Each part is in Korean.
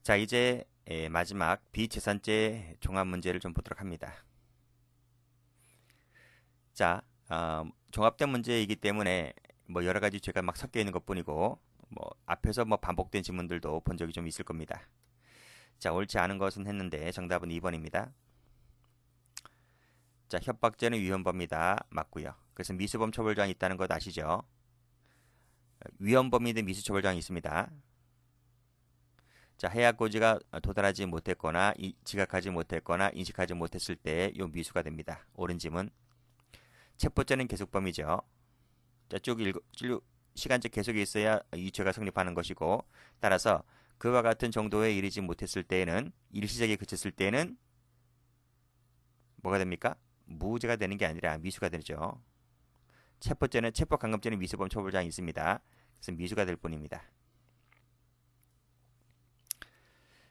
자, 이제 마지막 비재산죄 종합 문제를 좀 보도록 합니다. 자, 종합된 문제이기 때문에 뭐 여러 가지 죄가 막 섞여 있는 것뿐이고 뭐 앞에서 뭐 반복된 지문들도 본 적이 좀 있을 겁니다. 자, 옳지 않은 것은 했는데 정답은 2번입니다. 자, 협박죄는 위헌범이다. 맞고요. 그래서 미수범 처벌조항이 있다는 것 아시죠? 위헌범이든 미수처벌조항이 있습니다. 자, 해약고지가 도달하지 못했거나 지각하지 못했거나 인식하지 못했을 때 요 미수가 됩니다. 옳은 지문. 체포죄는 계속범이죠. 자, 쭉 시간적 계속이 있어야 이 죄가 성립하는 것이고, 따라서 그와 같은 정도에 이르지 못했을 때에는, 일시적에 그쳤을 때에는 뭐가 됩니까? 무죄가 되는 게 아니라 미수가 되죠. 체포강금죄는 미수범 처벌조항이 있습니다. 그래서 미수가 될 뿐입니다.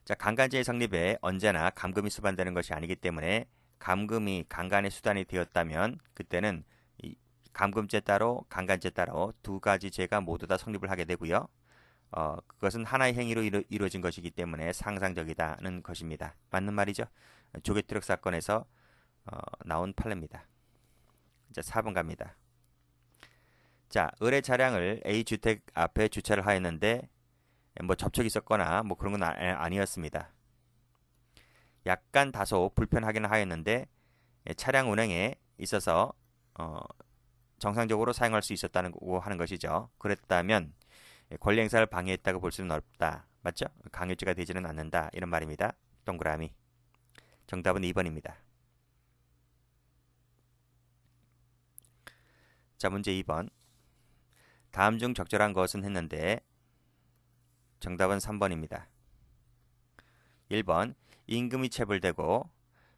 자, 강간죄의 성립에 언제나 감금이 수반되는 것이 아니기 때문에 감금이 강간의 수단이 되었다면 그때는 이 감금죄 따로 강간죄 따로 두 가지 죄가 모두 다 성립을 하게 되고요. 그것은 하나의 행위로 이루어진 것이기 때문에 상상적이다는 것입니다. 맞는 말이죠. 조개트럭 사건에서 나온 판례입니다. 자, 4번 갑니다. 자, 을의 차량을 A 주택 앞에 주차를 하였는데 뭐 접촉이 있었거나 뭐 그런 건 아니었습니다. 약간 다소 불편하기는 하였는데 차량 운행에 있어서 정상적으로 사용할 수 있었다는 거 하는 것이죠. 그랬다면 권리 행사를 방해했다고 볼 수는 없다. 맞죠? 강요죄가 되지는 않는다. 이런 말입니다. 동그라미. 정답은 2번입니다. 자, 문제 2번. 다음 중 적절한 것은 했는데 정답은 3번입니다. 1번. 임금이 체불되고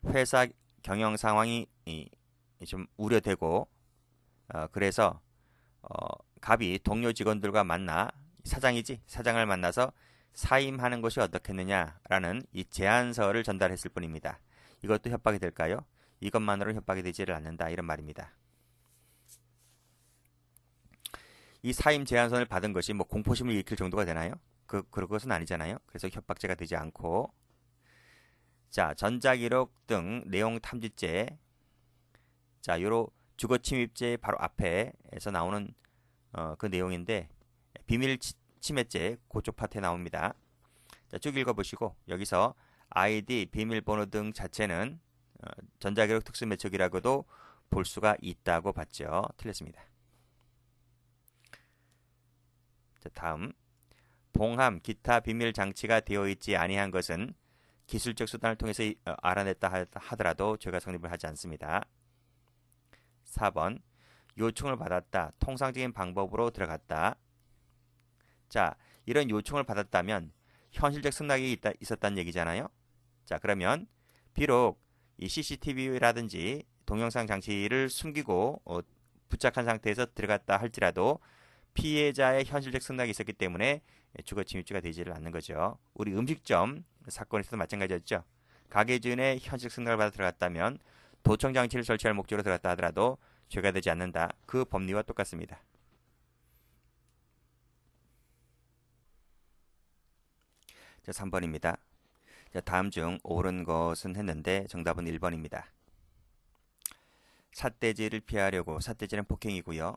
회사 경영 상황이 좀 우려되고 그래서 갑이 동료 직원들과 만나 사장을 만나서 사임하는 것이 어떻겠느냐라는 이 제안서를 전달했을 뿐입니다. 이것도 협박이 될까요? 이것만으로 협박이 되지를 않는다. 이런 말입니다. 이 사임 제안서를 받은 것이 뭐 공포심을 일으킬 정도가 되나요? 그런 것은 아니잖아요. 그래서 협박죄가 되지 않고, 자, 전자기록 등 내용 탐지죄, 자, 요로 주거침입죄 바로 앞에서 나오는 그 내용인데 비밀 침해죄 그쪽 파트에 나옵니다. 자, 쭉 읽어보시고 여기서 아이디, 비밀번호 등 자체는 전자기록 특수매촉이라고도 볼 수가 있다고 봤죠. 틀렸습니다. 자, 다음. 봉함, 기타 비밀 장치가 되어 있지 아니한 것은 기술적 수단을 통해서 알아냈다 하더라도 죄가 성립을 하지 않습니다. 4번. 요청을 받았다. 통상적인 방법으로 들어갔다. 자, 이런 요청을 받았다면 현실적 승낙이 있었다는 얘기잖아요. 자, 그러면 비록 이 CCTV라든지 동영상 장치를 숨기고 부착한 상태에서 들어갔다 할지라도 피해자의 현실적 승낙이 있었기 때문에 주거침입죄가 되지를 않는 거죠. 우리 음식점 사건에서도 마찬가지였죠. 가게 주인의 현실적 승낙을 받아 들어갔다면 도청 장치를 설치할 목적으로 들어갔다 하더라도 죄가 되지 않는다. 그 법리와 똑같습니다. 자, 3번입니다. 자, 다음 중 옳은 것은 했는데 정답은 1번입니다. 삿대질을 피하려고, 삿대질은 폭행이고요.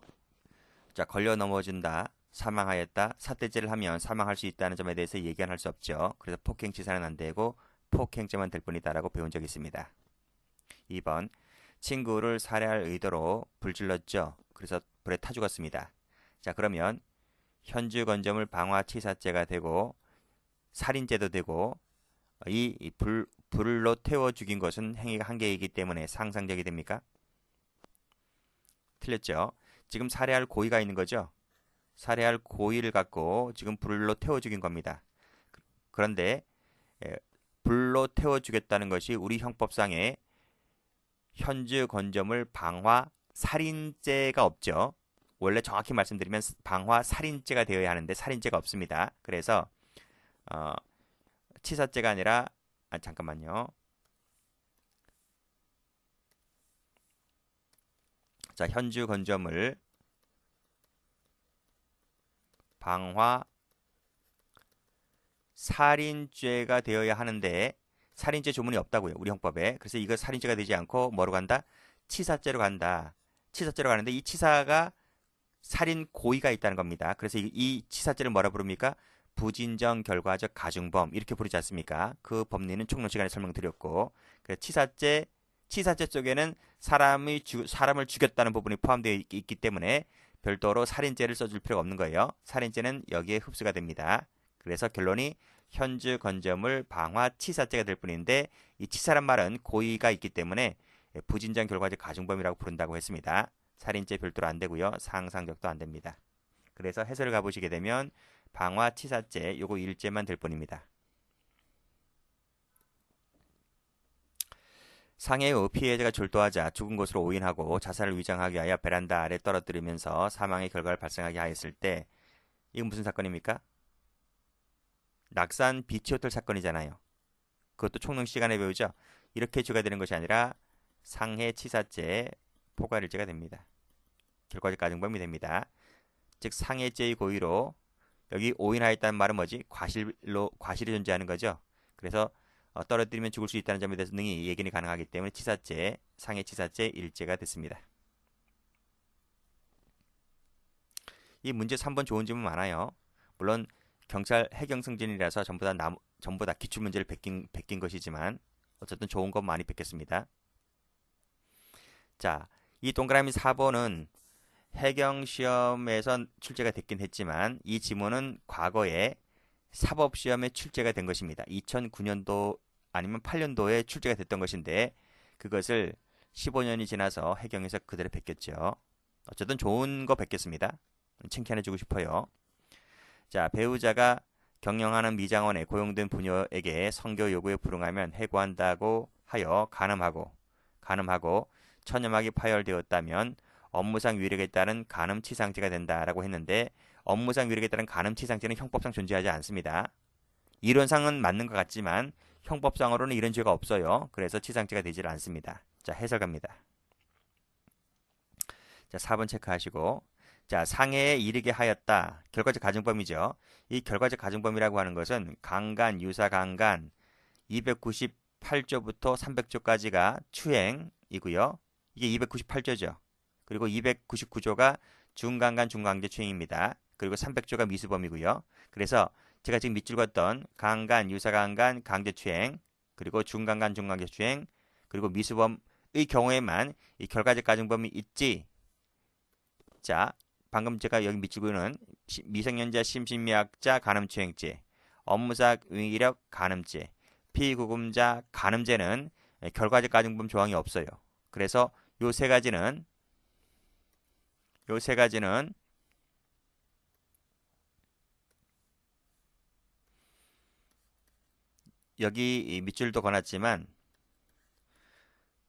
자, 걸려 넘어진다, 사망하였다, 삿대질을 하면 사망할 수 있다는 점에 대해서 얘기할 수 없죠. 그래서 폭행치사는 안 되고 폭행죄만 될 뿐이다라고 배운 적이 있습니다. 2번. 친구를 살해할 의도로 불질렀죠. 그래서 불에 타 죽었습니다. 자, 그러면 현주건조물 방화치사죄가 되고 살인죄도 되고 불로 태워 죽인 것은 행위가 한 개이기 때문에 상상적이 됩니까? 틀렸죠. 지금 살해할 고의가 있는 거죠. 살해할 고의를 갖고 지금 불로 태워 죽인 겁니다. 그런데 불로 태워 죽였다는 것이 우리 형법상에 현주 건조물 방화 살인죄가 없죠. 원래 정확히 말씀드리면 방화 살인죄가 되어야 하는데 살인죄가 없습니다. 그래서 치사죄가 아니라 잠깐만요. 자, 현주 건조물 방화 살인죄가 되어야 하는데 살인죄 조문이 없다고요. 우리 형법에. 그래서 이거 살인죄가 되지 않고 뭐로 간다? 치사죄로 간다. 치사죄로 가는데 이 치사가 살인 고의가 있다는 겁니다. 그래서 이 치사죄를 뭐라 부릅니까? 부진정 결과적 가중범 이렇게 부르지 않습니까? 그 법리는 총론 시간에 설명드렸고, 그래서 치사죄 쪽에는 사람을 죽였다는 부분이 포함되어 있기 때문에 별도로 살인죄를 써줄 필요가 없는 거예요. 살인죄는 여기에 흡수가 됩니다. 그래서 결론이 현주 건조물 방화 치사죄가 될 뿐인데, 이 치사란 말은 고의가 있기 때문에 부진정 결과적 가중범이라고 부른다고 했습니다. 살인죄 별도로 안 되고요. 상상적도 안 됩니다. 그래서 해설을 가보시게 되면 방화 치사죄 요거 일죄만 될 뿐입니다. 상해 후 피해자가 졸도하자 죽은 것으로 오인하고 자살을 위장하기 위하여 베란다 아래 떨어뜨리면서 사망의 결과를 발생하게 하였을 때, 이건 무슨 사건입니까? 낙산 비치 호텔 사건이잖아요. 그것도 총론 시간에 배우죠. 이렇게 죄가 되는 것이 아니라 상해 치사죄 포괄일죄가 됩니다. 결과적 가중범이 됩니다. 즉 상해죄의 고의로, 여기 오인하였다는 말은 뭐지? 과실이 존재하는 거죠. 그래서 떨어뜨리면 죽을 수 있다는 점에 대해서 능히 예견이 가능하기 때문에 치사죄, 상해 치사죄 일죄가 됐습니다. 이 문제 3번 좋은 질문 많아요. 물론 경찰 해경승진이라서 전부 다 기출문제를 베낀 것이지만 어쨌든 좋은 건 많이 뵙겠습니다. 자, 이 동그라미 4번은 해경시험에서 출제가 됐긴 했지만 이 지문은 과거에 사법시험에 출제가 된 것입니다. 2009년도 아니면 8년도에 출제가 됐던 것인데 그것을 15년이 지나서 해경에서 그대로 베꼈죠. 어쨌든 좋은 거 뵙겠습니다. 칭찬해주고 싶어요. 자, 배우자가 경영하는 미장원에 고용된 부녀에게 성교 요구에 불응하면 해고한다고 하여 간음하고 천연막이 파열되었다면 업무상 위력에 따른 간음치상죄가 된다라고 했는데, 업무상 위력에 따른 간음치상죄는 형법상 존재하지 않습니다. 이론상은 맞는 것 같지만 형법상으로는 이런 죄가 없어요. 그래서 치상죄가 되질 않습니다. 자, 해설 갑니다. 자, 4번 체크하시고, 자, 상해에 이르게 하였다. 결과적 가중범이죠. 이 결과적 가중범이라고 하는 것은 강간, 유사강간 298조부터 300조까지가 추행이고요. 이게 298조죠. 그리고 299조가 중강간, 중강제 추행입니다. 그리고 300조가 미수범이고요. 그래서 제가 지금 밑줄 걷던 강간, 유사강간, 강제추행, 그리고 중강간, 중강제 추행, 그리고 미수범의 경우에만 이 결과적 가중범이 있지. 자, 방금 제가 여기 밑줄 그는 미성년자 심신미약자 간음추행죄, 업무상 위력 간음죄, 피구금자 간음죄는 결과적 가중범 조항이 없어요. 그래서 요 세 가지는 여기 밑줄도 거놨지만,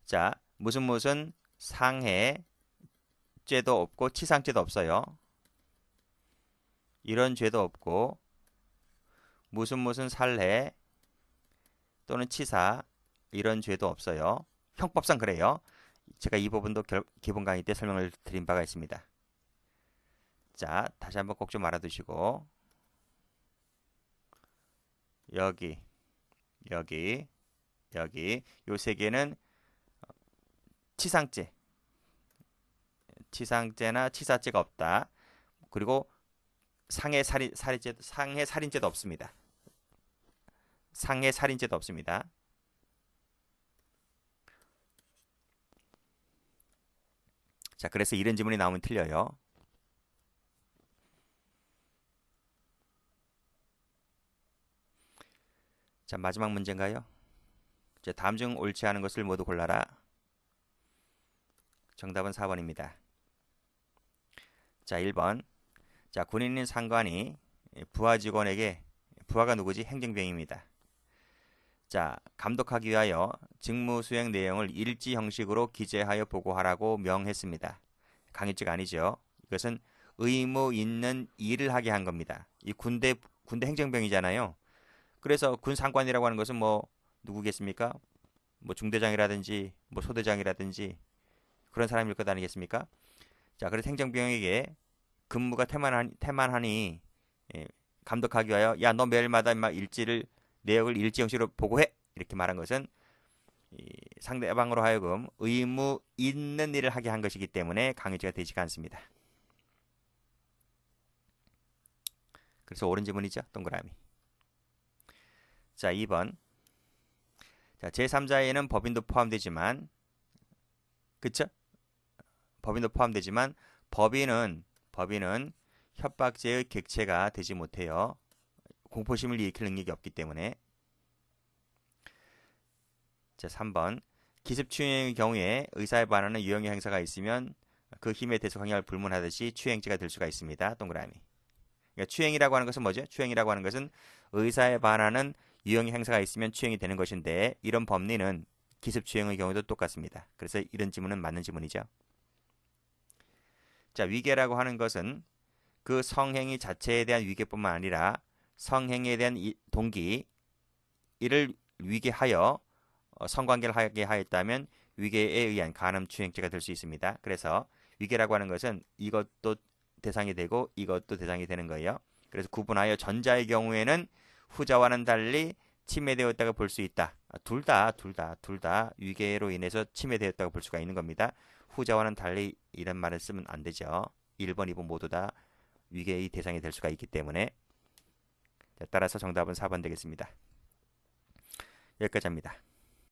자, 무슨 상해죄도 없고 치상죄도 없어요. 이런 죄도 없고 무슨 살해 또는 치사 이런 죄도 없어요. 형법상 그래요. 제가 이 부분도 기본 강의 때 설명을 드린 바가 있습니다. 자, 다시 한번 꼭 좀 알아두시고, 여기 요 세 개는 치상죄나 치사죄가 없다. 그리고 상해 살인죄도 없습니다. 상해 살인죄도 없습니다. 자, 그래서 이런 지문이 나오면 틀려요. 자, 마지막 문제인가요? 자, 다음 중 옳지 않은 것을 모두 골라라. 정답은 4번입니다. 자, 1번. 자, 군인인 상관이 부하 직원에게, 부하가 누구지? 행정병입니다. 자, 감독하기 위하여 직무 수행 내용을 일지 형식으로 기재하여 보고하라고 명했습니다. 강요죄가 아니죠. 이것은 의무 있는 일을 하게 한 겁니다. 이 군대 행정병이잖아요. 그래서 군 상관이라고 하는 것은 뭐 누구겠습니까? 뭐 중대장이라든지 뭐 소대장이라든지 그런 사람일 것 아니겠습니까? 자, 그래서 행정병에게 근무가 태만하니 감독하기 위하여 야, 너 매일마다 막 내역을 일지 형식으로 보고해. 이렇게 말한 것은 이 상대방으로 하여금 의무 있는 일을 하게 한 것이기 때문에 강요죄가 되지가 않습니다. 그래서 옳은 지문이죠. 동그라미. 자, 2번. 자, 제3자에는 법인도 포함되지만, 그쵸? 법인도 포함되지만 법인은 협박죄의 객체가 되지 못해요. 공포심을 일으킬 능력이 없기 때문에. 자, 3번. 기습추행의 경우에 의사에 반하는 유형의 행사가 있으면 그 힘에 대해서 강요를 불문하듯이 추행죄가 될 수가 있습니다. 동그라미. 그러니까 추행이라고 하는 것은 뭐죠? 추행이라고 하는 것은 의사에 반하는 유형의 행사가 있으면 추행이 되는 것인데 이런 법리는 기습추행의 경우도 똑같습니다. 그래서 이런 지문은 맞는 지문이죠. 자, 위계라고 하는 것은 그 성행위 자체에 대한 위계뿐만 아니라 성행위에 대한 동기, 이를 위계하여 성관계를 하게 하였다면 위계에 의한 간음추행죄가 될 수 있습니다. 그래서 위계라고 하는 것은 이것도 대상이 되고 이것도 대상이 되는 거예요. 그래서 구분하여 전자의 경우에는 후자와는 달리 침해되었다고 볼 수 있다. 둘 다 위계로 인해서 침해되었다고 볼 수가 있는 겁니다. 후자와는 달리 이런 말을 쓰면 안 되죠. 1번, 2번 모두 다 위계의 대상이 될 수가 있기 때문에. 자, 따라서 정답은 4번 되겠습니다. 여기까지 합니다.